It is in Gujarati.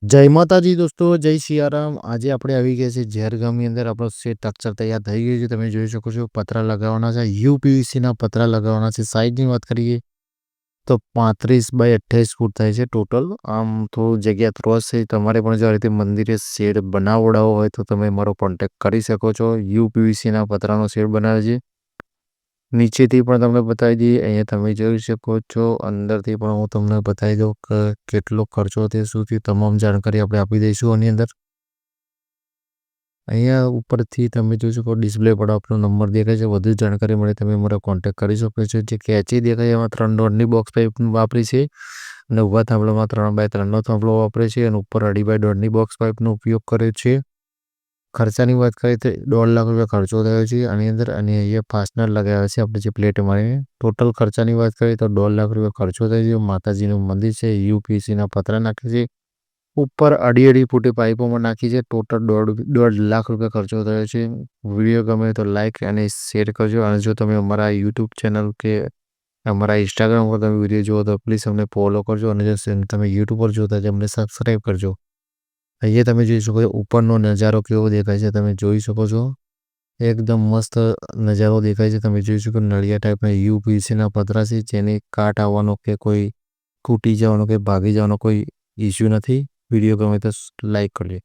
જય માતાજી દોસ્તો, જય સિયારામ। આજે આપણે આવી ગયા છે ઝેર ગામની અંદર। આપણો સેટ સ્ટ્રક્ચર તૈયાર થઈ ગયું છે। તમે જોઈ શકો છો પતરા લગાવવાના છે, યુપીવીસીના પતરા લગાવવાના છે। સાઈઝની વાત કરીએ તો 35 બાય 28 ફૂટ થાય છે ટોટલ। આમ થોડું જગ્યા ક્રોસ છે। તમારે પણ જો આ રીતે મંદિરે શેડ બનાવડાવો હોય તો તમે મારો કોન્ટેક્ટ કરી શકો છો। યુપીવીસીના પતરાનો શેડ બનાવે છે। નીચેથી પણ તમને બતાવી દઈએ। અહીંયા તમે જોઈ શકો છો, અંદરથી પણ હું તમને બતાવી દઉં કે કેટલો ખર્ચો તે સુધી તમામ જાણકારી આપણે આપી દઈશું આની અંદર। અહીંયા ઉપરથી તમે જોઈ શકો ડિસ્પ્લે પર આપણો નંબર દેખાય છે। વધુ જાણકારી મળે તમે મારો કોન્ટેક્ટ કરી શકો છો। જે કેચી દેખાય એમાં 3 દોડની બોક્સ પાઇપ વાપરી છે અને ઊભા થાંભલામાં 3x3નો થાંભલો વાપરે છે અને ઉપર 2.5x2ની બોક્સ પાઇપનો ઉપયોગ કર્યો છે। ખર્ચાની વાત કરીએ તો 1.5 લાખ રૂપિયા ખર્ચો થયો છે આની અંદર। અને અહીંયા ફાસ્ટનર લગાવ્યા છે આપણે જે પ્લેટ મારીને। ટોટલ ખર્ચાની વાત કરીએ તો 1.5 લાખ રૂપિયા ખર્ચો થયો છે। માતાજીનું મંદિર છે, યુપીવીસીના પતરા નાખે છે, ઉપર અઢી ફૂટે પાઇપોમાં નાખી છે। ટોટલ 1.5 લાખ રૂપિયા ખર્ચો થયો છે। વિડીયો ગમે તો લાઇક અને શેર કરજો। અને જો તમે અમારા યુટ્યુબ ચેનલ કે અમારા ઇન્સ્ટાગ્રામ પર તમે વિડીયો જુઓ તો પ્લીઝ અમને ફોલો કરજો। અને જો તમે યુટ્યુબ પર જોતા તો અમને સબસ્ક્રાઈબ કરજો। અહીંયા તમે જોઈ શકો છો ઉપરનો નજારો કેવો દેખાય છે, તમે જોઈ શકો છો। એકદમ મસ્ત નજારો દેખાય છે। તમે જોઈ શકો નળિયા ટાઈપના યુપીવીસીના પતરા છે, જેને કાટ આવવાનો કે કોઈ તૂટી જવાનો કે ભાગી જવાનો કોઈ ઇશ્યુ નથી। વિડીયો ગમે તો લાઈક કરજો।